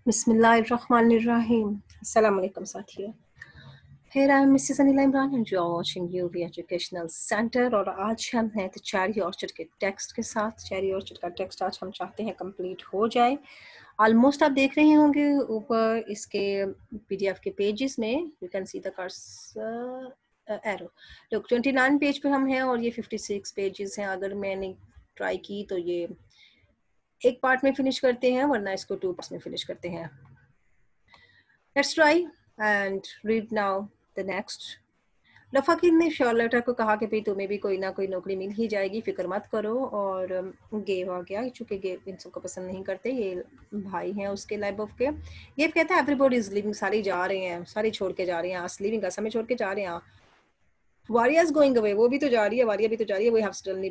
Bismillahirrahmanirrahim. Assalamu alaikum साथियों. Here I am Mrs. Anila Imran and you are watching UV Educational Center और आज हम हैं तो चेरी ऑर्चर्ड के टेक्स्ट के साथ. चेरी ऑर्चर्ड का टेक्स्ट आज हम चाहते हैं कंप्लीट हो जाए. ऑलमोस्ट आप देख रहे होंगे ऊपर इसके PDF के पेजेस में you can see the cursor arrow. लोग 29 पेज पे हम हैं और ये 56 पेजेस हैं. अगर मैंने ट्राई की तो ये एक पार्ट में फिनिश करते हैं वरना इसको 2 पार्ट्स में फिनिश करते हैं. Let's try and read now the next. लफाकिन ने शार्लेटा को कहा कि भाई तुम्हें भी कोई ना कोई नौकरी मिल ही जाएगी, फिक्र मत करो. और गेव आ गया, चूंकि गेव इन सबको पसंद नहीं करते, ये भाई हैं उसके लाइफ के. गेव कहता है एवरीबॉडी इज लिविंग, सारे जा रहे हैं, सारे छोड़ के जा रहे हैं. आस लिविंग असम में छोड़ के जा रहे हैं. वारियाज गोइंग अवे, वो भी तो जा रही है, वारिया भी तो जा रही है. We have suddenly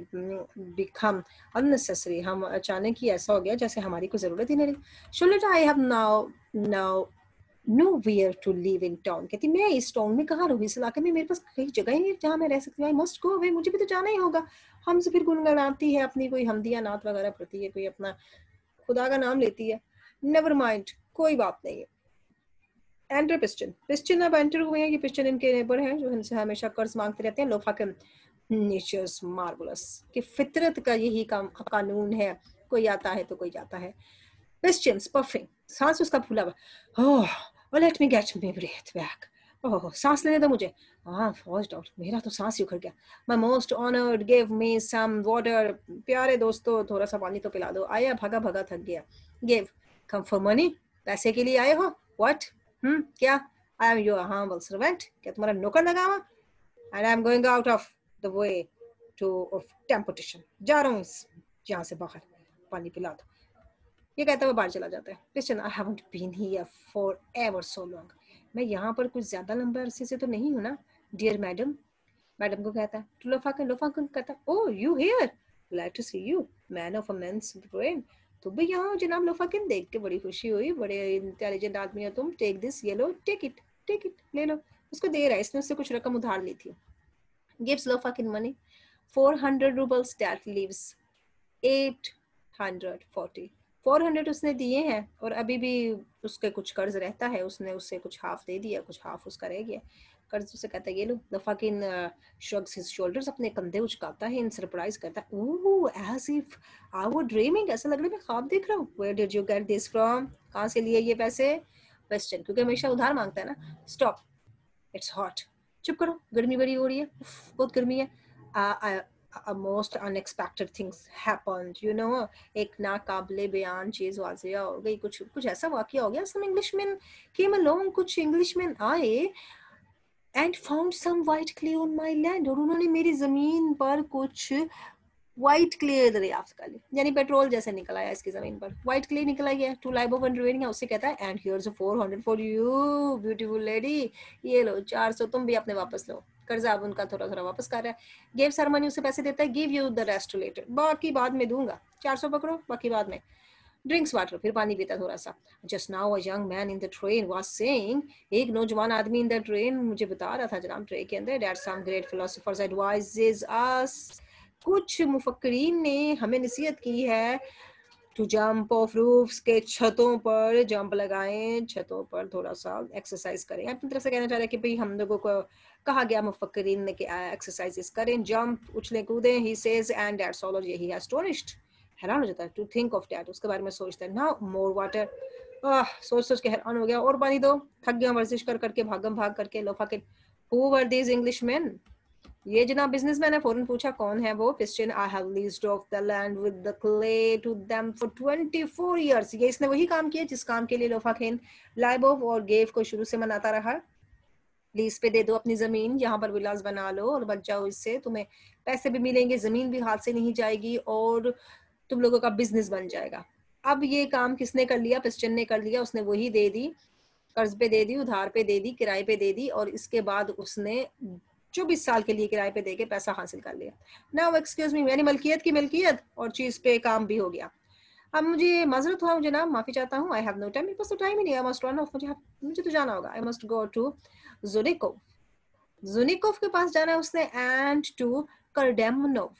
become unnecessary, हम अचानक ही ऐसा हो गया जैसे हमारी कोई जरूरत ही नहीं रही. Charlotta I have now nowhere to live in town. कहती मैं इस टाउन में कहाँ रहूँ, इस इलाके में मेरे पास कहीं जगह ही नहीं जहाँ मैं रह सकती हूँ. आई मस्ट गो अवे, मुझे भी तो जाना ही होगा. हमसे फिर गुनगुनाती है, अपनी कोई हमदिया नात वगैरह पढ़ती है, कोई अपना खुदा का नाम लेती है. नेवर माइंड, कोई बात नहीं है. Enter piston. पिस्टन अब एंटर हुए हैं. ये पिस्टन इनके नेबर हैं जो इनसे हमेशा कर्ज मांगते रहते हैं. लोफाकिन नेचर्स मार्वलस, कि फितरत का यही कानून है, कोई आता है तो कोई जाता है. Questions, puffing, सांस उसका फूला हुआ. Oh, let me get my breath back. Oh, सांस लेने दो मुझे. Forced out, मेरा तो सांस ही उखड़ गया. My most honored gave me some water. प्यारे दोस्तों थोड़ा सा पानी तो पिला दो. आया भागा भागा थक गया. Gave, come for money. पैसे के लिए आए हो? What? क्या? I am your humble servant. क्या तुम्हारा नौकर लगा हुआ? And I am going out of the way of temptation. जा रहा हूँ यहाँ से बाहर. पानी पिला दो. ये कहता हुआ बाहर चला जाता है. Listen, I haven't been here for ever so long. मैं यहाँ पर कुछ ज्यादा लंबे अरसे से तो नहीं हूँ ना. Dear madam, मैडम को कहता है. To लोफाकिन, लोफाकिन कहता है, Oh, you here? Glad to see you, man of immense brain. तुम भी यहाँ हो जनाब लोफाकिन, देख के बड़ी खुशी हुई, बड़े इंटेलिजेंट आदमी हो तुम. Take this, ये लो, take it, ले लो. उसको दे रहा है, इसने उससे कुछ रकम उधार ली थी. Gives लोफाकिन money, 400 rubles. That leaves 840. 400 उसने दिए हैं और अभी भी उसके कुछ कर्ज रहता है. उसने उससे कुछ हाफ दे दिया, कुछ हाफ उसका रह गया. कर्ज उसे कहता है ये लो. लफाकिन shrugs his shoulders, अपने कंधे उचकाता है, इन सरप्राइज करता है. ओह, as if I were dreaming, ऐसा लग रहा है मैं ख्वाब देख रहा हूँ. Where did you get this from? कहाँ से लिए ये पैसे? Question, क्योंकि हमेशा उधार मांगता है ना. Stop, it's hot. चुप करो, गर्मी बड़ी हो रही है, बहुत गर्मी है. A most unexpected things happened, you know. एक नाकाबिले बयान चीज वाजिया हो गई, कुछ ऐसा वाकया हो गया. Some Englishmen came along, कुछ Englishmen आए and found some white clay on my land, और उन्होंने मेरी जमीन पर कुछ व्हाइट क्ले दरियाफ्त कर ली. यानी पेट्रोल जैसे निकल आया इसकी जमीन पर. व्हाइट क्ले निकल आया. टू लाइब ऑफ अंडरवेयरिंग, उससे कहता है and here's 400 for you beautiful lady. ये लो 400 तुम भी अपने वापस लो. कर्जा अब उनका थोड़ा थोड़ा वापस कर रहा है. गेव सरमनी उसे पैसे देता है. Give you the rest later, बाकी बाद में दूंगा. 400 पकड़ो, बाकी बाद में. ड्रिंक्स वाटर, फिर पानी पीता थोड़ा सा. Just now a young man in the train was saying, एक नौजवान आदमी इन द ट्रेन मुझे बता रहा था जनाब ट्रेन के अंदर, that some great philosophers advises us, कुछ मुफक्करीन ने हमें नसीहत की है, टू जंप ऑफ रूफ्स, के छतों पर जंप लगाएं, छतों पर थोड़ा सा एक्सरसाइज करें. अपनी तरफ से कहना चाह रहे हैं कि भाई हम लोगों को कहा गया मुफक्करीन ने कि एक्सरसाइजेस करें, जंप, उछलें कूदें. He says and that's all, और यही है एस्टोनिश्ड, हैरान हो जाता है. टू थिंक ऑफ दैट, उसके बारे में सोचता है. नाउ मोर वाटर, सोच सोच के हैरान हो गया. और पानी दो. थक गया वर्जिश कर करके, भागम भाग करके. Lopakhin, who were these Englishman? ये जनाब बिजनेसमैन है. फौरन पूछा कौन है वो. पिस्टन, I have leased off the land with the clay to them for 24 years. ये इसने वही काम किया जिस काम के लिए लोफाकिन लाइबोव और गेव को शुरू से मनाता रहा. लीज पे दे दो अपनी जमीन, यहाँ पर विलास बना लो और बच जाओ इससे. तुम्हें पैसे भी मिलेंगे, जमीन भी हाथ से नहीं जाएगी और तुम लोगों का बिजनेस बन जाएगा. अब ये काम किसने कर लिया? पिस्टन ने कर लिया. उसने वही दे दी, कर्ज पे दे दी, उधार पे दे दी, किराए पे दे दी, और इसके बाद उसने 24 साल के लिए किराए पे देके पैसा हासिल कर लिया. नाउ एक्सक्यूज मी, यानी मलकियत की मिल्कियत और चीज पे काम भी हो गया. अब मुझे माजरत हुआ जनाब, माफी चाहता हूँ. आई हैव नो टाइम, मेरे पास तो टाइम ही नहीं. आई मस्ट रन ऑफ, मुझे तो जाना होगा. I must go to जुनिकोव. जुनिकोव के पास जाना है उसने, एंड टू करडेमनोव.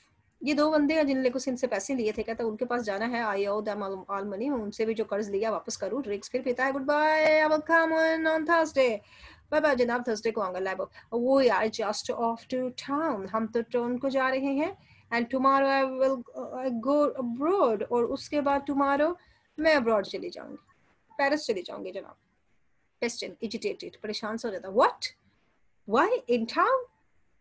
ये 2 बंदे हैं जिन को इनसे पैसे लिए थे, कहता उनके पास जाना है, आई ओwe देम ऑल मनी, उनसे भी जो कर्ज लिया वापस करूँ। ड्रिंक्स फिर पीता है, goodbye, I will come on Thursday, bye bye जनाब, थर्सडे को आऊंगा। लैब वो यार जस्ट ऑफ टू टाउन, हम तो टाउन को जा रहे हैं, and tomorrow I will go abroad, और उसके बाद टुमारो मैं अब्रॉड चली जाऊंगी, पेरिस चली जाऊंगी जनाब। पेस्टन इजिटेटेड, परेशान से हो जाता, व्हाट, व्हाई इन टाउन,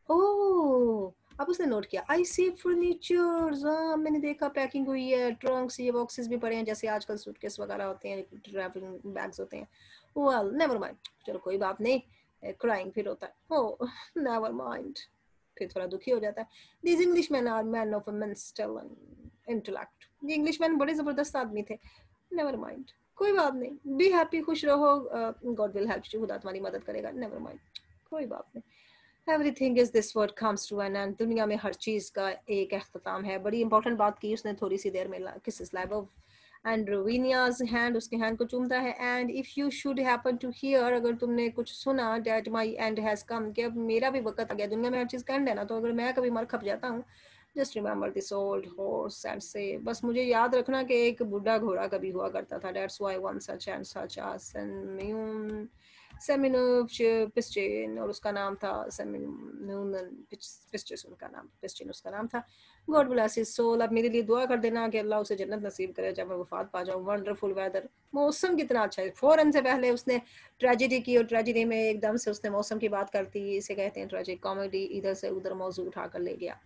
ओह, अब उसने नोट किया, आई सी फर्नीचर्स, हाँ मैंने देखा पैकिंग हुई है, ट्रंक्स, ये बॉक्सेस भी पड़े हैं जैसे आजकल सूटकेस वगैरह होते हैं, ट्रैवलिंग बैग्स होते हैं। वेल नेवर माइंड, चलो कोई बात नहीं, क्राइंग फिर होता है, ओह नेवर माइंड, फिर थोड़ा दुखी हो जाता है। These English man are man of immense intellect, ये इंग्लिश मैन बड़े ज़बरदस्त आदमी थे। नेवर माइंड, कोई बात नहीं, बी हैप्पी, खुश रहो, गॉड विल हेल्प यू, खुदा तुम्हारी मदद करेगा, नेवर माइंड, कोई बात नहीं। Everything is this world comes to an end, दुनिया में हर चीज़ का एक अख्ताम है। बड़ी इंपॉर्टेंट बात की उसने थोड़ी सी देर में, kiss lab of and Rowena's hand, उसके हैंड को चूमता है, and if you should happen to hear, अगर तुमने कुछ सुना, that my end has come, कि अब मेरा भी वक्त आ गया, दुनिया में हर चीज़ का एंड है ना, तो अगर मैं कभी मर खप जाता हूँ, just remember this old horse and से, बस मुझे याद रखना कि एक बुढ़ा घोड़ा कभी हुआ करता था, that's why one such and such as Semyonov Pishchik, और उसका नाम था सेमिनोन पिस्चिन, उनका नाम पिस्चिन उसका नाम था। गॉड ब्लेस हिज सोल, अब मेरे लिए दुआ कर देना कि अल्लाह उसे जन्नत नसीब करे जब मैं वफात पा जाऊँ। वंडरफुल वेदर, मौसम कितना अच्छा है, फौरन से पहले उसने ट्रेजेडी की, और ट्रेजेडी में एकदम से उसने मौसम की बात करती, इसे कहते हैं ट्रेजिक कॉमेडी, इधर से उधर मौजू उठा कर ले गया।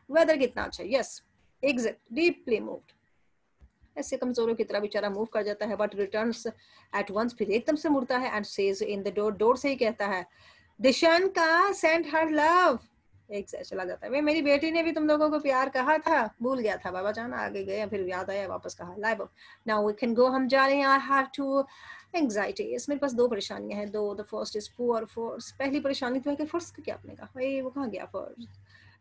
वेदर कितना अच्छा, यस एग्जैक्ट, डीपली मूव्ड, ऐसे कमजोरों की तरह बेचारा मूव कर जाता है, बट रिटर्न्स एट वंस, फिर एकदम से मुड़ता है, and says in the door, door से ही कहता है, दिशन का सेंड हर लव, एक से चला जाता है, वे मेरी बेटी ने भी तुम लोगों को प्यार कहा था, भूल गया था बाबा जान, आगे गए फिर याद आया वापस कहा, live now we can go, हम जा रहे हैं, आई हैव टू एंग्जाइटी, इसमें पास 2 परेशानियां हैं, दो, the first is poor force, पहली परेशानी तो है कि फर्स्ट क्या आपने कहा भाई, वो कहाँ गया first,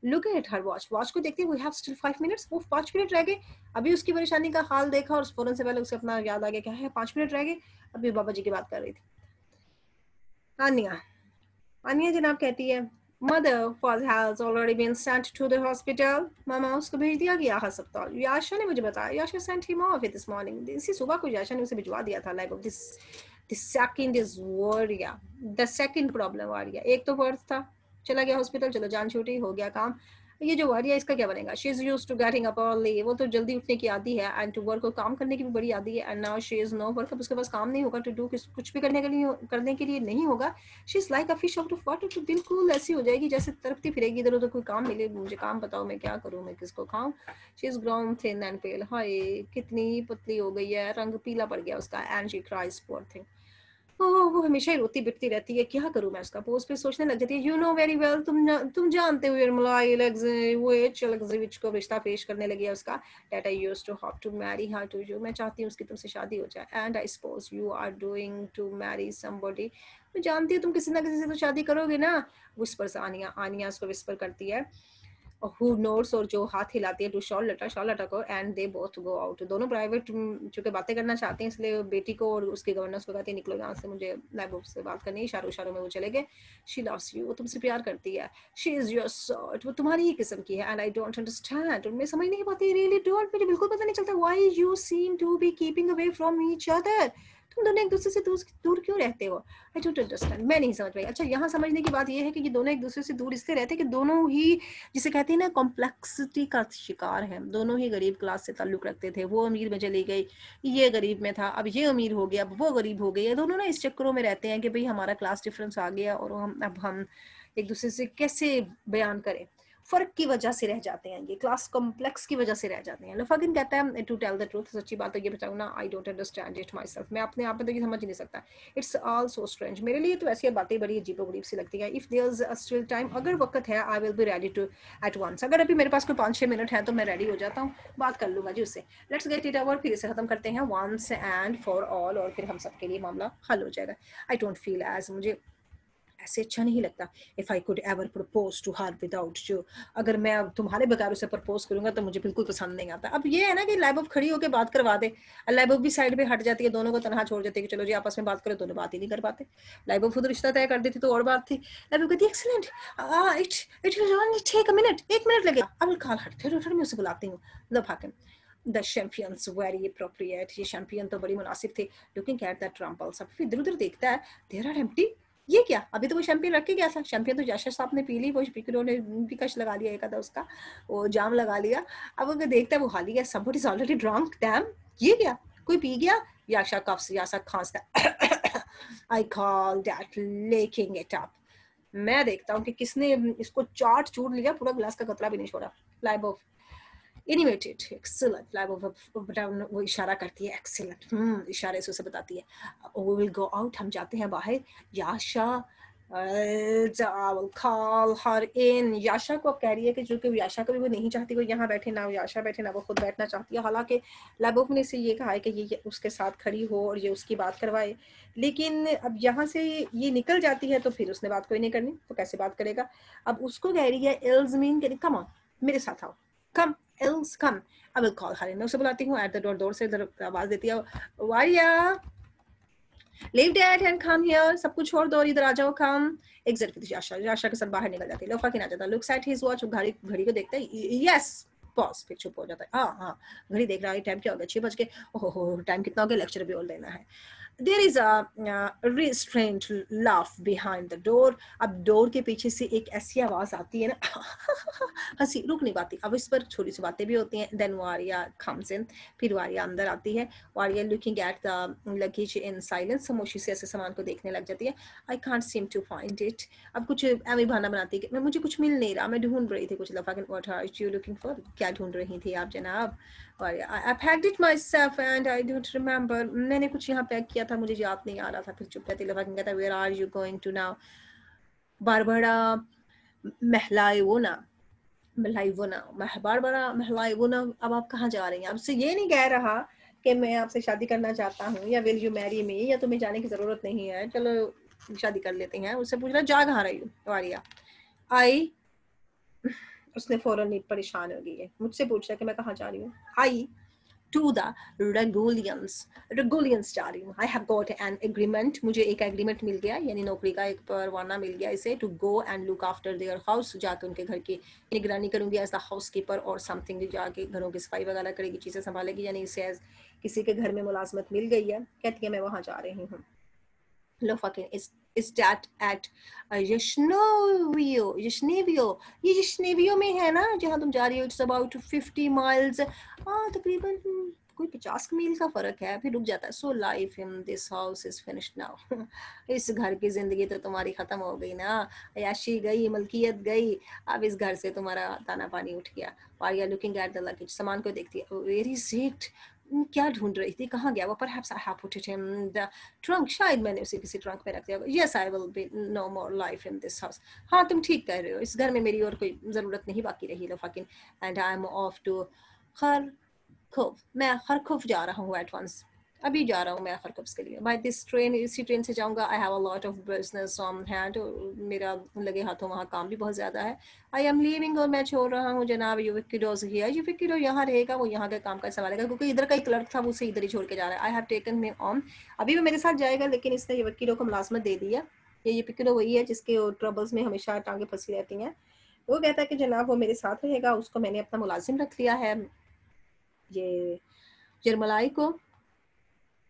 look at her watch, watch को देखते, वी हैव स्टिल 5 मिनट्स, वो 5 मिनट रह गए, अभी उसकी परेशानी का हाल देखा और फौरन से पहले उसे अपना याद आ गया, क्या है 5 मिनट रह गए, अभी बाबा जी की बात कर रही थी। आनिया, आनिया जनाब कहती है, mother for has already been sent to the hospital, मामा उसको भेज दिया गया अस्पताल, याशा ने मुझे बताया, Yasha sent him off this morning, इसी सुबह को याशा ने उसे भिजवा दिया था, like this the second is worrier, the second problem आ रही है, एक तो वर्थ था, चला गया हॉस्पिटल, चलो जान छूटी, हो गया काम, ये जो वारिया इसका क्या बनेगा, she is used to getting up early, वो तो जल्दी उठने की आदी है, एंड टू वर्क, को काम करने की भी बड़ी आदी है, and now she is no work, उसके पास काम नहीं होगा, टू डू कुछ भी करने के लिए नहीं होगा, she is like a fish out of water, तो बिल्कुल ऐसी हो जाएगी जैसे तड़पती फिरेगी इधर उधर, कोई काम मिले मुझे, काम बताओ मैं क्या करूँ, मैं किसको खाऊं, she is grown thin and pale, हाय कितनी पतली हो गई है, रंग पीला पड़ गया उसका, and she cries poor thing, वो हमेशा ही रोती बिकती रहती है, क्या करूं मैं उसका, पोस्ट पे सोचने लग जाती है, यू नो वेरी वेल, तुम जानते हुए मलाई लग्जरी को रिश्ता पेश करने लगी है उसका, that I used to hope to marry her to you, मैं चाहती हूँ उसकी तुमसे शादी हो जाए, and I suppose you are doing to marry somebody, मैं जानती हूँ तुम किसी ना किसी से तो शादी करोगे ना, विस्पर्स आनिया, आनिया उसको विस्पर करती है, हु नोट्स, और जो हाथ हिलाती है, टू शॉर्लेटा को, and they both go out, दोनों प्राइवेट चूंकि बातें करना चाहते हैं इसलिए बेटी को और उसके गवर्नेंस को कहते हैं निकलो यहाँ से, मुझे लैब से बात करनी है, इशारों में वो चले गए, शी लव्स यू, वो तुमसे प्यार करती है, शी इज योर सॉर्ट, वो तुम्हारी ही किस्म की है, एंड आई डोंट अंडरस्टैंड, मैं समझ नहीं पाती, रियली डोंट, मुझे बिल्कुल पता नहीं चलता, why you seem to be keeping away from each other, तुम दोनों एक दूसरे से दूर क्यों रहते हो, आई डोंट अंडरस्टैंड, मैं नहीं समझ पाई। अच्छा यहाँ समझने की बात यह है कि ये दोनों एक दूसरे से दूर इसलिए रहते हैं कि दोनों ही जिसे कहते हैं ना कॉम्प्लेक्सिटी का शिकार है, दोनों ही गरीब क्लास से ताल्लुक रखते थे, वो अमीर में चली गई, ये गरीब में था, अब ये अमीर हो गया, अब वो गरीब हो गई है, दोनों ना इस चक्करों में रहते हैं कि भाई हमारा क्लास डिफरेंस आ गया और हम एक दूसरे से कैसे बयान करें, फर्क की वजह से रह जाते हैं, ये क्लास कॉम्प्लेक्स की वजह से रह जाते हैं। लफाकिन कहता है टू टेल द ट्रूथ, सच्ची बात तो ये बताऊँ ना, I don't understand it my self, मैं अपने आप में तो ये समझ ही नहीं सकता, इट्स ऑल सो स्ट्रेंज, मेरे लिए तो ऐसी बातें बड़ी अजीबोगरीब सी लगती है, if there is still time, अगर वक्त है, I will be ready to at once, अगर अभी मेरे पास कोई 5-6 मिनट है तो मैं रेडी हो जाता हूँ, बात कर लूँगा जी उससे, लेट्स गेट इट ओवर, फिर इसे खत्म करते हैं वंस एंड फॉर ऑल, और फिर हम सबके लिए मामला हल हो जाएगा। आई डोंट फील एज, मुझे ऐसे अच्छा नहीं लगता। If I could ever propose to her without you, अगर मैं अब तुम्हारे बगैर उसे प्रपोज करूंगा तो मुझे बिल्कुल पसंद नहीं आता। अब ये है ना कि लाइबफ खड़ी होकर बात करवा दे, लाइबफ भी साइड पे हट जाती है, दोनों को तनहा छोड़ देती है कि चलो जी आपस में बात करो, दोनों बात ही नहीं कर पाते। लाइबफ खुद रिश्ता तय कर देती तो और बात थी। लाइबफ कहती excellent, it it will only take a minute, 1 मिनट लगेगा, आई विल कॉल हर, थोड़ी मैं उसे बुलाती हूँ। द हाकिम, द चैंपियंस वेरी अप्रोप्रिएट, ये चैंपियन तो बड़ी मुनासिब थे। लुकिंग एट दैट ट्रम्पल्स, अब फिर इधर उधर देखता है, देयर आर एम्प्टी, ये क्या, अभी तो वो शैंपियन रख के गया था, शैंपियन तो जाशर साहब ने पी ली, वो स्पीकर ने भी कश लगा लिया, एक आधा उसका वो जाम लगा लिया। अब अगर देखता है वो खाली है, somebody is already drunk, damn, ये क्या, कोई पी गया। याशा coughs, याशा खांसता, I call that licking it up, मैं देखता हूँ कि किसने इसको चाट चूट लिया, पूरा गिलास का कतरा भी नहीं छोड़ा। लाइबफ इनिमेटेड, एक्सीलेंट, वो इशारा करती है, एक्सीलेंट, इशारे से उसे बताती है, वी विल गो आउट, हम जाते हैं बाहर, याशा कॉल हर इन, याशा को अब कह रही है कि जो कि याशा को भी वो नहीं चाहती वो यहाँ बैठे, ना वो याशा बैठे, ना वो खुद बैठना चाहती है। हालांकि लाइबफ ने इसे ये कहा है कि ये उसके साथ खड़ी हो और ये उसकी बात करवाए, लेकिन अब यहाँ से ये निकल जाती है तो फिर उसने बात कोई नहीं करनी, तो कैसे बात करेगा। अब उसको कह रही है इल्जमीन, कह रही कम ऑन मेरे साथ आओ, कम else come, I will call her, मैं उसे बुलाती हूँ। एट द डोर, दूर से इधर आवाज देती है, वारिया leave that and come here, सब कुछ छोड़ दो और इधर आ जाओ, come exit with याशा, याशा के साथ बाहर निकल जाती है। लोफा की ना जाता, looks at his watch, घड़ी घड़ी को देखता है, yes पॉज, फिर चुप हो जाता है। हाँ हाँ, घड़ी देख रहा है, टाइम क्या हो गया, 6 बज के, ओहो टाइम कितना हो गया, लेक्चर भी और देना है। There is a restrained laugh behind the door, अब डोर के पीछे से एक ऐसी आवाज आती है ना, हंसी रुक नहीं पाती। अब इस पर छोटी सी बातें भी होती हैं। Then वारिया comes in, फिर वारिया अंदर आती है। वारिया looking at the luggage in silence, खामोशी से ऐसे सामान को देखने लग जाती है। I can't seem to find it, अब कुछ ऐਵੇਂ बहाना बनाती है कि मुझे कुछ मिल नहीं रहा, मैं ढूंढ रही थी कुछ लफा। What are you looking for, क्या ढूंढ रही थी आप जनाब। I packed it myself and I don't remember, मैंने कुछ यहाँ पैक किया था, मुझे याद नहीं आ रहा था। फिर चुप रहती लफा कहता है, where are you going to now, बारबड़ा महलाए वो ना, बारबड़ा, अब आप कहाँ जा रही हैं। अब से ये नहीं कह रहा कि मैं आपसे शादी करना चाहता हूँ या विल यू मैरी मी, या तुम्हें जाने की जरूरत नहीं है, चलो शादी कर लेते हैं। उससे पूछ रहा जा कहाँ रही हूँ वारिया। आई, उसने फौरन परेशान हो गई है, मुझसे पूछ रहा कि मैं कहाँ जा रही हूँ। आई to the Regulians जा रही हूँ। I have got an agreement, मुझे एक एग्रीमेंट मिल गया, यानी नौकरी का एक परवाना मिल गया इसे। to go and look after their house, जाके उनके घर की निगरानी करूंगी as the housekeeper और something, जाके घरों की सफाई वगैरह करेगी, चीज़ें संभालेगी, यानी इसे किसी के घर में मुलाजमत मिल गई है। कहती है मैं वहाँ जा रही हूँ। लो fucking is that at यशनेवियो, ये यशनेवियो में है ना जहाँ तुम जा रही हो। It's about 50 miles, तकरीबन कोई 50 मील का फर्क है। फिर रुक जाता है। So life in this house is finished now, इस घर की जिंदगी तो तुम्हारी खत्म हो गई ना, अयाशी गई, मलकियत गई, अब इस घर से तुम्हारा दाना पानी उठ गया। वारिया लुकिंग एट द लगेज, सामान को देखती है। वेयर इज इट, क्या ढूंढ रही थी, कहाँ गया वो। Perhaps I have put it in the trunk, शायद मैंने उसे किसी ट्रंक में रख दिया। Yes I will be no more life in this house, हाँ तुम ठीक कह रहे हो, इस घर में मेरी और कोई ज़रूरत नहीं बाकी रही। Lopakhin and I am off to Kharkov, मैं खरखोव जा रहा हूँ एट वंस, अभी जा रहा हूँ मैं खरखोव के लिए। बाय दिस ट्रेन, इसी ट्रेन से जाऊँगा। I have a lot of business on hand, मेरा लगे हाथों वहाँ काम भी बहुत ज़्यादा है। आई एम लीविंग, और मैं छोड़ रहा हूँ जनाब यूविकिडोज हियर, यूविकिडो यहाँ रहेगा, वो यहाँ के काम का संभालेगा, क्योंकि इधर का एक क्लर्क था वो उसे इधर ही छोड़ के जा रहा है। I have taken me on, अभी वो मेरे साथ जाएगा, लेकिन इसने यूविकिडो को मुलाजमत दे दी है। ये यूविकिडो वही है जिसके ट्रबल्स में हमेशा टांगे फंसी रहती हैं। वो कहता है कि जनाब वो मेरे साथ रहेगा, उसको मैंने अपना मुलाजिम रख लिया है, ये जरमलाई को,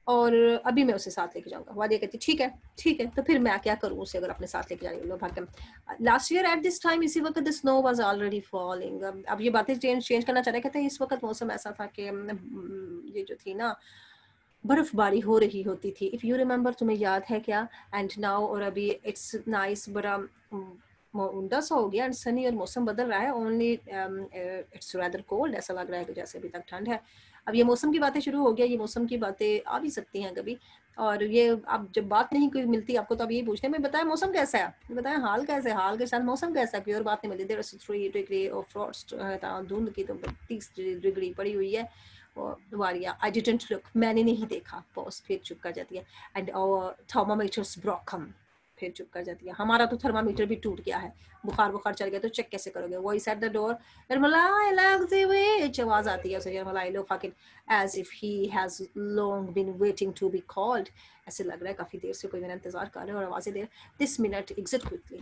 और अभी मैं उसे साथ लेके जाऊंगा। वादिया कहती ठीक है, तो फिर मैं क्या करूँ उसे अगर अपने साथ लेके जा रही हूँ। Bhagyam, last year at this time, इसी वक्त the snow was already falling, अब ये बातें चेंज करना चाह रहे, कहते हैं इस वक्त मौसम ऐसा था कि ये जो थी ना बर्फबारी हो रही होती थी। इफ़ यू रिमेंबर, तुम्हें याद है क्या। एंड नाउ, और अभी इट्स नाइस, बड़ा उंडा सा हो गया एंड सनी, और मौसम बदल रहा है। ओनली इट्स रैदर कोल्ड, ऐसा लग रहा है कि जैसे अभी तक ठंड है। अब ये मौसम की बातें शुरू हो गया, ये मौसम की बातें आ भी सकती हैं कभी, और ये अब जब बात नहीं कोई मिलती आपको तो अब यही पूछते हैं मैं बताया मौसम कैसा है, बताया हाल कैसे, हाल के साथ मौसम कैसा है, कोई और बात नहीं मिलती। There is 3 degree of frost, धुंध की तो 30 डिग्री पड़ी हुई है। वारिया, आई डिडंट लुक, मैंने नहीं देखा। पॉज, फिर चुप कर जाती है। एंड आवर थर्मामीटर्स ब्रोकन, फिर चुप कर जाती है। हमारा तो थर्मामीटर भी टूट गया है, बुखार चढ़ गया तो चेक कैसे करोगे? Voice at the door, Yermolai लग्ज़िविच, आवाज आती है उसे, Yermolai Lopakhin, as if he has long been waiting to be called. ऐसे लग रहा है काफी देर से कोई मेरा इंतजार कर रहा है और आवाजें दे, दिस मिनट एग्जिट क्विकली,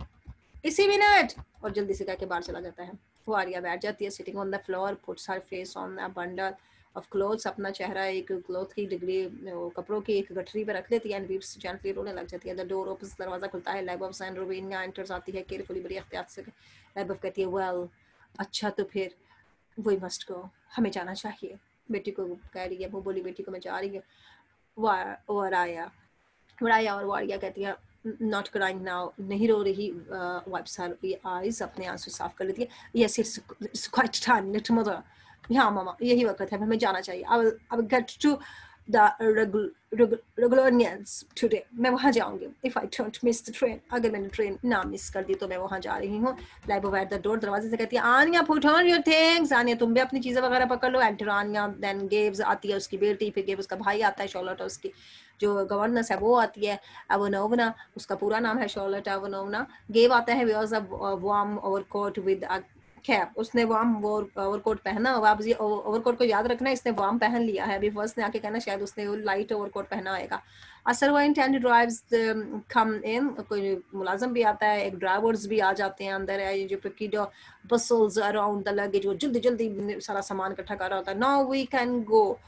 इसी मिनट, और जल्दी से कह के बाहर चला जाता है। वो आर्या बैठ जाती है sitting on the floor, puts her face on a bundle of clothes, अपना चेहरा एक क्लॉथ की डिग्री, कपड़ों की एक गठरी पे रख लेती है, एंड वीप्स जेंटली, रोने लग जाती है। द डोर ओपन्स, दरवाजा खुलता है, लैबव एंड रूबीना एंटर्स आती है केयरफुली, बड़ी एहतियात से। लैबव कहती है, वेल अच्छा तो फिर वी मस्ट गो, हमें जाना चाहिए। बेटी को कह रही है, वो बोली बेटी को मैं जा रही हूँ। वराया और वारिया कहती है, नॉट क्राइंग नाउ, नहीं रो रही। वाइप्स हर आईज, अपने आंसू साफ कर लेती है। Yes it's quite time little mother, हाँ मामा यही वक्त है, हमें जाना चाहिए। I will get to the रेगुलरियंस टुडे, मैं वहाँ जाऊंगी। If I don't miss the train, अगर मैंने ट्रेन ना मिस कर दी तो मैं वहाँ जा रही हूँ। लाइबो एट द डोर, दरवाजे से कहती है, आनिया पुट ऑन योर थिंग्स, आनिया तुम भी अपनी चीजें वगैरह पकड़ लो। एंटर आनिया, देन गेव्स आती है उसकी बेटी, फिर गेव उसका भाई आता है, शॉर्लेट उसकी जो गवर्नेंस है वो आती है, अवनोवना उसका पूरा नाम है शॉर्लेट अवनोवना। गेव आता है, where's a warm overcoat with a cap, उसने वार्म ओवरकोट पहना। अब आप ये ओवरकोट को याद रखना, इसने वार्म पहन लिया है, अभी फर्स्ट ने आके कहना शायद उसने लाइट ओवरकोट पहना आएगा। अ सर्वेंट एंड ड्राइव्स कम इन, कोई मुलाजिम भी आता है, एक ड्राइवर्स भी आ जाते हैं अंदर है, जो पिकीडो बसल्स अराउंड द लगेज, वो जल्दी जल्दी सारा सामान इकट्ठा कर रहा होता है। Now we can go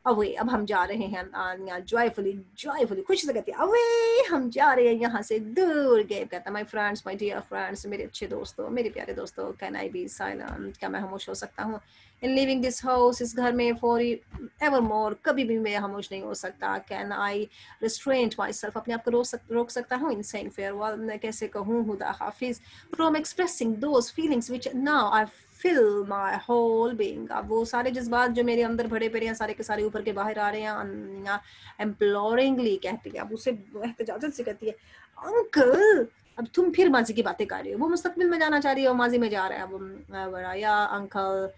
away, अब हम जा रहे हैं। आनिया जॉयफुली खुशी से कहती है, अवे हम जा रहे हैं यहाँ से दूर। गेब कहता है, my friends, my dear friends, मेरे अच्छे दोस्तों, मेरे प्यारे दोस्तों, कैन आई बी साइलेंट, क्या मैं खामोश हो सकता हूँ? इन लिविंग दिस हाउस, इस घर में, फॉर एवर मोर, कभी भी मैं खामोश नहीं हो सकता। Can I restraint my self, अपने आप को रोक सकता हूँ? इन सेइंग फेयरवेल, मैं कैसे कहूँ खुदा हाफिज, from expressing those feelings which now I fill my whole being, अब वो सारे जज्बात जो मेरे अंदर भरे पड़े हैं सारे के सारे ऊपर के बाहर आ रहे हैं। एम्प्लोरिंगली कहती है, अब उसे एहतजाजत से कहती है, अंकल अब तुम फिर माजी की बातें कर रही हो, वो मुस्तकबिल में जाना चाह रही है और माजी में जा रहा है। अब या अंकल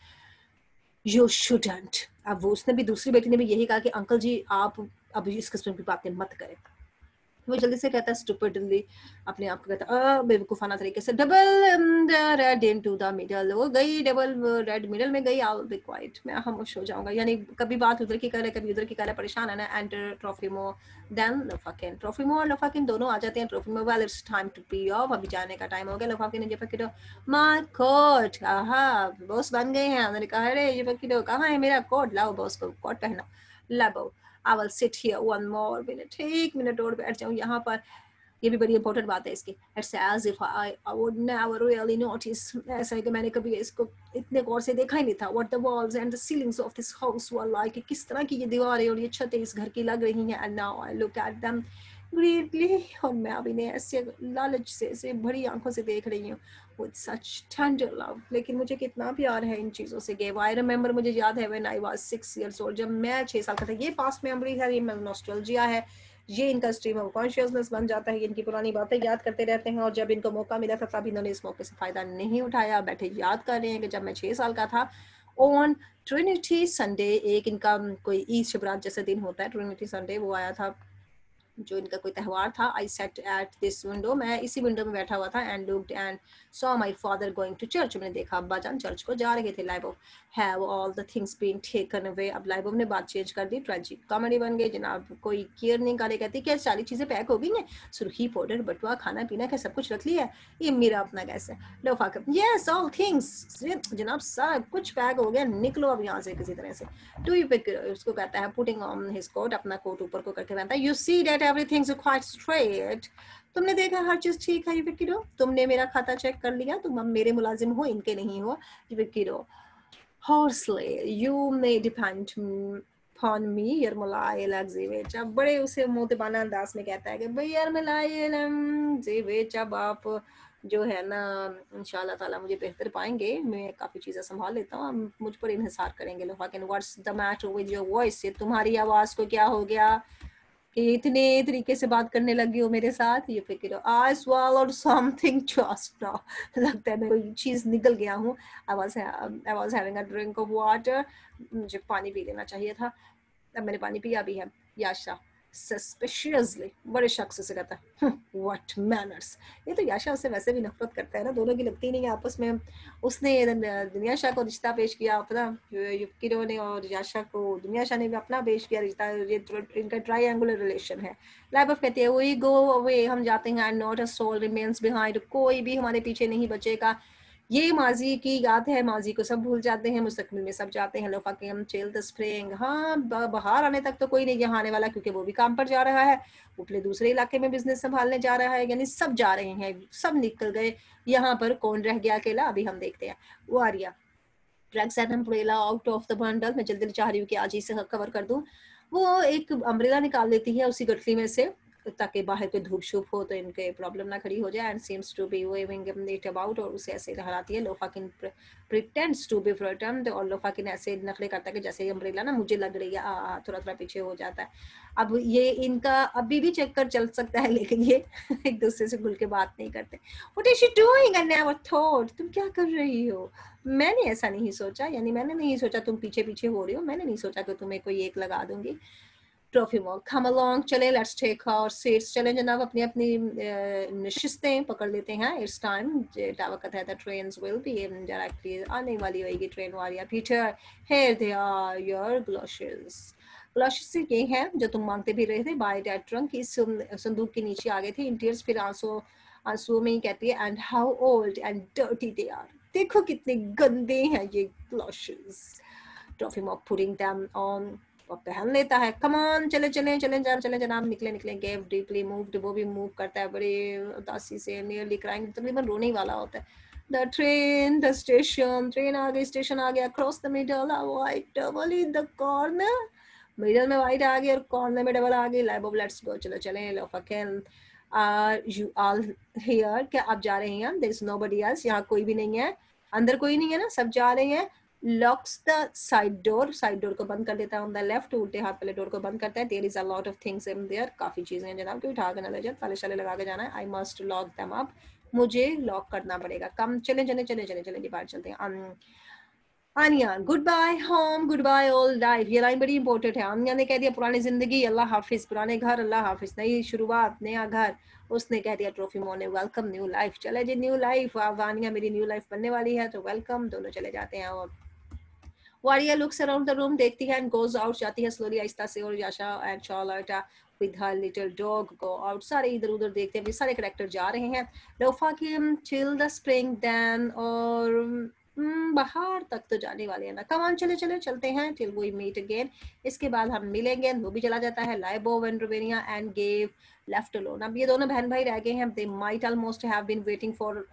यू शुडंट, अब वो उसने भी, दूसरी बेटी ने भी यही कहा कि अंकल जी आप अब इस किस्म की बातें मत करें। वो जल्दी से कहता है स्टूपिडली, अपने आप को कहता है बेवकूफाना तरीके से, double red into the middle, वो गई डबल रेड मिडल में गई। आई विल बी क्वाइट, मैं खामोश हो जाऊंगा, यानी कभी बात उधर की करे कभी उधर की करे, परेशान है ना। एंटर ट्रोफिमो, देन लफाकिन, ट्रोफिमो और लफाकिन दोनों आ जाते हैं। Trofimov, well it's time to be off, अभी जाने का टाइम हो गया। लफाकिन ने जफकिडो, माय कोट, हाँ बॉस बन गए हैं। उन्होंने कहा, अरे जफकिडो कहाँ है मेरा कोट, लाओ बॉस को कोट पहना, लाओ। I will sit here one more minute, एक मिनट और बैठ जाऊँ यहाँ पर। ये भी बड़ी इंपॉर्टेंट बात है इसकी। It's as if I would never really notice, ऐसा है कि मैंने कभी इसको इतने गौर से देखा ही नहीं था। What the walls and the ceilings of this house were like, किस तरह की ये दीवारें और ये छतें इस घर की लग रही हैं। And now I look at them greedily, और मैं अब इन्हें ऐसे लालच से, ऐसे बड़ी आंखों से देख रही हूँ। With such tender love, लेकिन मुझे कितना प्यार है इन चीज़ों से। Gave, I remember, मुझे याद है, when I was 6 years old, जब मैं 6 साल का था। ये पास्ट मेमोरी है, ये नॉस्टैल्जिया है, ये इनका स्ट्रीम ऑफ कॉन्शियसनेस बन जाता है, इनकी पुरानी बातें याद करते रहते हैं। और जब इनको मौका मिला था तब इन्होंने इस मौके से फ़ायदा नहीं उठाया, बैठे याद कर रहे हैं कि जब मैं 6 साल का था, ऑन ट्रिनिटी संडे, एक इनका कोई ईद शबरात जैसा दिन होता है, ट्रिनिटी संडे, वो आया था जो इनका कोई त्यौहार था। I set at this window, मैं इसी विंडो में बैठा हुआ था। And looked and saw my father going to church, मैंने देखा अब्बा जान चर्च को जा रहे थे। Lyubov, have all the things been taken away, अब लाइबो ने बात चेंज कर दी, ट्रेजिक कॉमेडी बन गई। जनाब कोई केयर नहीं करे, कहती क्या सारी चीज़ें पैक हो गई हैं, सुर्खी पाउडर बटुआ खाना पीना क्या सब कुछ रख लिया है, ये मेरा अपना कैसे लो फाकब, यस ऑल थिंग्स, जनाब सब कुछ पैक हो गया, निकलो अब यहाँ से किसी तरह से। डू यू पिक, उसको कहता है पुटिंग ऑन हिज कोट, अपना कोट ऊपर को करके पहनता है। You see that everything's quite straight, तुमने देखा हर चीज ठीक है। विक्कीडो, तुमने मेरा खाता चेक कर लिया, तुम अब मेरे मुलाजिम हो, इनके नहीं हो। विक्कीडो, hoarsely, you may depend upon me, यरमलाई लग्ज़िविच, अब बड़े उसे मोतिबाना अंदाज में कहता है कि भाई यरमलाई लग्ज़िविच, अब आप जो है ना इंशाल्लाह ताला मुझे बेहतर पाएंगे, मैं काफ़ी चीज़ें संभाल लेता हूँ, आप मुझ पर इन्हिसार करेंगे। लेकिन what's the matter with your voice, तुम्हारी आवाज़ को क्या हो गया कि इतने तरीके से बात करने लगी हो मेरे साथ? ये फिक्र, आई swallowed something just now, लगता है मैं कोई चीज़ निकल गया हूँ। I was having a drink of water, मुझे पानी पी लेना चाहिए था, अब मैंने पानी पिया भी है। याशा सस्पिशियसली, बड़े शक से कहता है व्हाट मैनर्स। ये तो याशा उससे वैसे भी नफरत करता है ना, दोनों की लगती नहीं है आपस में। उसने दुनिया शाह को रिश्ता पेश किया अपना, युक्तिरो ने, और याशा को दुनिया शाह ने भी अपना पेश किया रिश्ता। ये इनका ट्रायंगुलर रिलेशन है। लाइबफ कहती है वी गो अवे, हम जाते हैं, and not a soul remains behind, कोई भी हमारे पीछे नहीं बचेगा। ये माजी की याद है, माजी को सब भूल जाते हैं, मुस्तकबिल में सब जाते हैं। लोफा के हम चेल द स्प्रिंग, हाँ बाहर आने तक तो कोई नहीं यहाँ आने वाला, क्योंकि वो भी काम पर जा रहा है, उपले दूसरे इलाके में बिजनेस संभालने जा रहा है, यानी सब जा रहे हैं, सब निकल गए। यहाँ पर कौन रह गया अकेला, अभी हम देखते हैं। वो आ रिया drags and umbrella out of the bundle, मैं जल्दी चाह रही हूँ कि आज ही से कवर कर दूँ। वो एक अम्ब्रेला निकाल लेती है उसी गठली में से, ताकि बाहर कोई धूप शूप हो तो इनके प्रॉब्लम ना खड़ी हो जाए। And seems to be waving it about, और उसे ऐसे लहराती है। Lopakhin pretends to be frightened, और लोफाकिन ऐसे नखरे करता है कि जैसे अम्ब्रेला ना मुझे लग रही है, थोड़ा थोड़ा पीछे हो जाता है। अब ये इनका अभी भी चक्कर चल सकता है, लेकिन ये एक दूसरे से खुल के बात नहीं करते। What is she doing, I never thought, तुम क्या कर रही हो, मैंने ऐसा नहीं सोचा, यानी मैंने नहीं सोचा तुम पीछे पीछे हो रही हो, मैंने नहीं सोचा कि तुम्हें कोई एक लगा दूंगी। ट्रॉफी मॉल कम अलोंग, चले लेट्स टेक आवर सीट्स, चले जनाब अपनी अपनी नशिस्तें पकड़ लेते हैं। इट्स टाइम, वक्त है, the trains will be directly, आने वाली होगी ट्रेन वाली। Peter here they are your galoshes, galoshes ये हैं जो तुम मांगते भी रहे थे। बाय दैट ट्रंक, इस संदूक के नीचे आ गए थे। इन टीयर्स, फिर आंसुओं में ही कहती है, and how old and dirty they are, देखो कितने गंदे हैं ये galoshes. Trofimov putting them on, और पहन लेता है। कमान चले चले चले चले जनाब, निकले निकले। गेव डीपली मूव्ड, वो भी मूव करता है बड़ी उदासी से, नियरली क्राइंग, तकरीबन रोने वाला होता है। The train, the station, train आ गई, स्टेशन आ गया। Cross the middle, white double in the corner, middle में वाइट आ गई और कॉर्नर में डबल आ गई। लाइब ऑफ लेट्स गो, चलो चले। लोफाकेन आर यू ऑल हियर, क्या आप जा रहे हैं? देयर इज नोबडी एल्स, यहाँ कोई भी नहीं है, अंदर कोई नहीं है ना, सब जा रहे हैं। लॉक्स द साइड डोर को बंद कर देता है। ऑन द लेफ्ट, उल्टे हाथ वाले डोर को बंद करता है। There is a lot of things in there, काफी चीजें हैं जनाब, क्यों उठा के ना ले जाए, ताले शाले लगा के जाना है। I must lock them up, मुझे लॉक करना पड़ेगा। कम चले चले चले चले चले बाहर चलते हैं। Anya, goodbye home, goodbye old life, ये लाइन बड़ी इंपॉर्टेंट है। आनिया ने कह दिया पुरानी जिंदगी अल्लाह हाफिज, पुराने घर अल्लाह हाफिज, नई शुरुआत नया घर। उसने कह दिया ट्रॉफी मो ने वेलकम न्यू लाइफ, चले जी न्यू लाइफ, अब आनिया मेरी न्यू लाइफ बनने वाली है, तो वेलकम। दोनों चले जाते हैं। और वारिया लुक्स अराउंड द रूम, देखती है, एंड गोज आउट, जाती है स्लोली आहिस्ता से। और Yasha and Charlotta with her little dog go out, सारे इधर उधर देखते हैं, सारे कैरेक्टर जा रहे हैं। लोफा किम चिल द स्प्रिंग देन, और बाहर तक तो जाने वाले हैं ना। कम ऑन चले चले चलते हैं, टिल वी मीट अगेन, इसके बाद हम मिलेंगे। वो भी चला जाता है। Lyubov Andreyevna and Gayev left alone, अब ये दोनों बहन भाई रह गए हैं। They might almost have been waiting for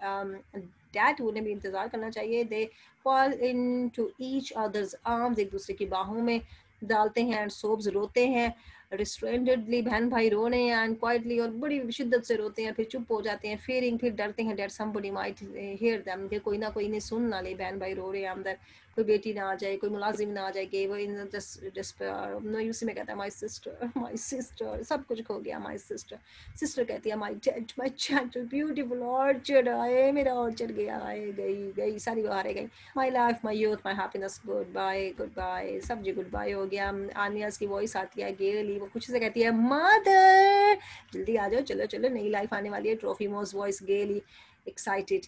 that, उन्हें भी इंतजार करना चाहिए। दे fall into each other's arms, एक दूसरे की बाहों में डालते हैं। एंड सोब्स, रोते हैं। रिस्ट्रेंडेडली, बहन भाई रो रहे हैं। एंड क्वाइटली, और बड़ी शिद्दत से रोते हैं, फिर चुप हो जाते हैं। फियरिंग, फिर डरते हैं। That somebody might hear them, कि कोई ना कोई इन्हें सुन ना ले। बहन भाई रो रहे हैं अंदर, कोई बेटी ना आ जाए, कोई मुलाजिम ना आ जाए, कि वो इन डिस्पेयर। यूसी में कहता है माई सिस्टर, सब कुछ खो गया, माई सिस्टर। सिस्टर कहती है my dead, my gentle beautiful orchard, आए मेरा ऑर्चर्ड गया, आए गई गई सारी बहारें गई। My life, my youth, my happiness, goodbye, सब जी गुड बाय हो गया। आनियास की वॉइस आती है गेली, वो कुछ से कहती है मदर जल्दी आ जाओ, चलो चलो नई लाइफ आने वाली है। ट्रॉफी मोस वॉइस गेली एक्साइटेड,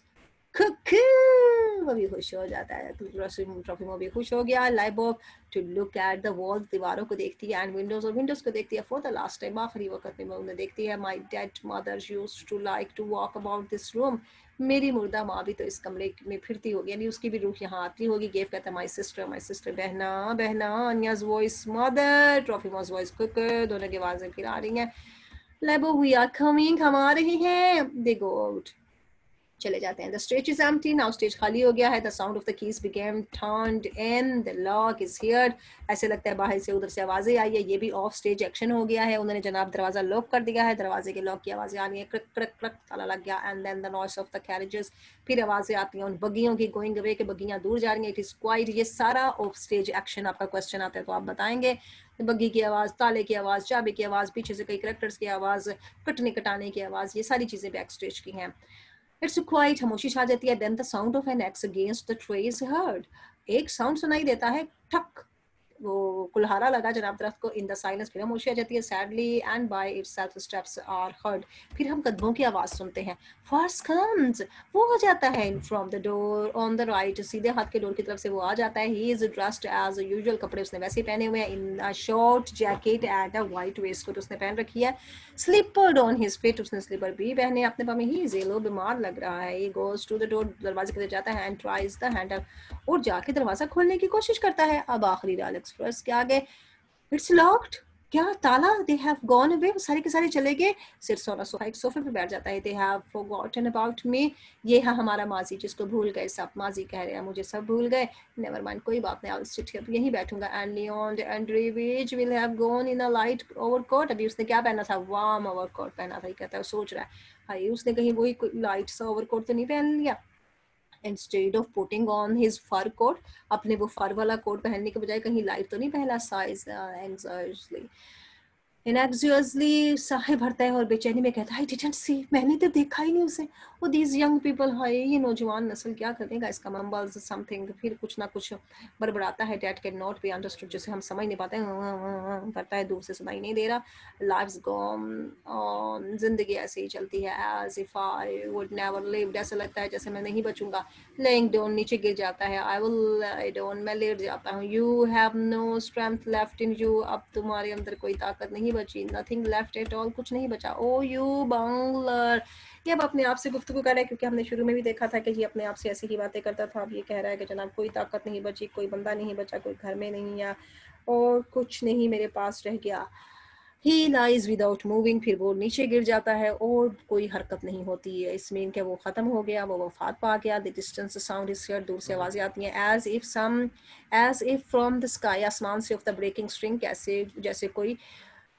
वो भी खुश हो जाता है। ट्रॉफी मो भी खुश हो गया। Lyubov to look at the wall, दीवारों को देखती है। एंड विंडोज, और विंडोज को देखती है फॉर द लास्ट टाइम, आखिरी वक्त में उन्हें देखती है। My dead mother used to like to walk about this room, मेरी मुर्दा माँ भी तो इस कमरे में फिरती होगी, यानी उसकी भी रूह यहाँ आती होगी। गेव कहता है माई सिस्टर, बहना बहना। Anya's voice mother, Trofimov's voice cooker, दोनों की आवाजें फिर आ रही हैं। लाइबो वी आर कमिंग, हम आ रहे हैं। दे गो आउट, चले जाते हैं। The stage is empty now, stage खाली हो गया है। The sound of the keys became turned in, the lock is here, ऐसे लगता है बाहर से उधर से आवाजें आई है। ये भी ऑफ स्टेज एक्शन हो गया है। उन्होंने जनाब दरवाजा लॉक कर दिया है, दरवाजे के लॉक की आवाजें आ रही है, क्रक क्रक क्रक, ताला लग गया। And then the noise of the carriages, फिर आवाजें आती हैं उन बग्गियों की, गोइंग अवे, के बग्गियां दूर जा रही हैं। इट इज क्वाइट, ये सारा ऑफ स्टेज एक्शन। आपका क्वेश्चन आता है तो आप बताएंगे। बग्गी की आवाज, ताले की आवाज, चाबी की आवाज, पीछे से कई कैरेक्टर्स की आवाज, कटने कटाने की आवाज, ये सारी चीजें बैक स्टेज की हैं। इट्स क्वाइट, खामोशी छा जाती है। Then the sound of an axe against the tree is heard, एक साउंड सुनाई देता है, ठक, वो कुल्हाड़ा लगा जनाब दरख्त को, इन द साइलेंस फिर खामोशी आ जाती है, suddenly and by itself steps are heard, फिर हम कदमों की आवाज़ सुनते हैं, फर्स्ट कम्स, वो आ जाता है from the door on the right, सीधे हाथ के डोर की तरफ से वो आ जाता है, he is dressed as usual, कपड़े उसने वैसे पहने हुए हैं, in a short jacket and a white waistcoat उसने पहन रखी है, स्लीपर्ड ऑन हिज फीट, उसने स्लीपर भी पहने अपने पाँव में, ही इज इल, बीमार लग रहा है, he goes to the door, दरवाजे की तरफ जाता है, एंड ट्राइज द हैंडल, और जाके दरवाजा खोलने की कोशिश करता है। अब आखिरी डायल एक्सप्रेस के आगे, इट्स लॉक्ड, क्या ताला, दे हैव गॉन अवे, सारे के सारे चले गए, सिट्स ऑन अ सोफा, एक सोफे पे बैठ जाता है, they have forgotten about me, ये है हमारा माजी जिसको भूल गए सब, माजी कह रहे हैं मुझे सब भूल गए, नेवर माइंड कोई बात नहीं, आई विल सिट हियर, यहीं बैठूंगा, and Leonid Andreyevich will have gone in a light overcoat, अभी उसने क्या पहना था, वार्म ओवरकोट पहना था, ये कहता है सोच रहा है भाई उसने कहीं वही लाइट सा ओवरकोट तो नहीं पहन लिया, instead of putting on his fur coat, अपने वो फर वाला कोट पहनने के बजाय कहीं लाइट तो नहीं पहना, साइज एंग्जाइटली इनएक्सुअसली साहे भरता है और बेचैनी में कहता है, आई डिडंट सी, मैंने तो देखा ही नहीं उसे, वो दीज यंग पीपल, हाय ये नौजवान नस्ल क्या करेगा इसका, मम्बल्स समथिंग, फिर कुछ ना कुछ बड़बड़ाता है, that can not be understood, जिसे हम समझ नहीं पाते, करता है, दूर से सुनाई नहीं दे रहा, लाइफ्स गॉन ऑन, जिंदगी ऐसे ही चलती है, as if I would never lived, ऐसा लगता है जैसे मैं नहीं बचूंगा, लेइंग डाउन, नीचे गिर जाता है, आई विल लाई डाउन, मैं लेट जाता हूँ, you have no strength left in you, अब तुम्हारे अंदर कोई ताकत नहीं बची, नथिंग लेफ्ट एट ऑल, कुछ नहीं बचा, ओ यू बंगलर, ये अब अपने आप से गुफ्तगू कर रहा है, क्योंकि हमने शुरू में भी देखा था कि ये अपने आप से ऐसी ही बातें करता था, अब ये कह रहा है कि जनाब कोई ताकत नहीं बची, कोई बंदा नहीं बचा, कोई घर में नहीं या और कुछ नहीं मेरे पास रह गया, ही लाइज विदाउट मूविंग, फिर वो नीचे गिर जाता है और कोई हरकत नहीं होती है, इसमें कि वो ख़त्म हो गया, वो वफात पा गया, the distance sound is heard, दूर से आवाज़ें आती हैं, as if from the sky, आसमान से, ऑफ द ब्रेकिंग स्ट्रिंग, कैसे जैसे कोई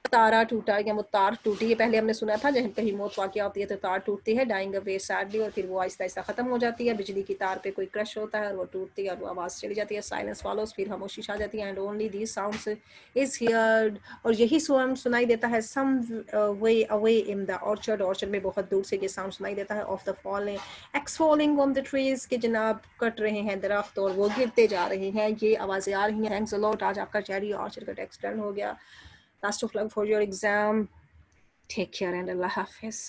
तारा टूटा या वो तार टूटी है, पहले हमने सुना था जब कहीं मौत वाक़या होती है तो तार टूटती है, डाइंग अवे सैडली, और फिर वो आहिस्ता आहिस्ता ख़त्म हो जाती है, बिजली की तार पे कोई क्रश होता है और वो टूटती है और वो आवाज़ चली जाती है, साइलेंस फॉलोज, फिर खामोशी छा जाती है, and only these sounds is heard, और यही साउंड सुनाई देता है, some way away in the orchard, orchard में बहुत दूर से ये साउंड सुनाई देता है, of the falling axe falling on the trees, के जनाब कट रहे हैं दरख्त और वो गिरते जा रहे हैं, ये आवाज़ें आ रही हैं। थैंक्स अ लॉट, आज आपका चेरी ऑर्चर्ड का टेक्स्ट डन हो गया, best of luck for your exam, take care and Allah Hafiz.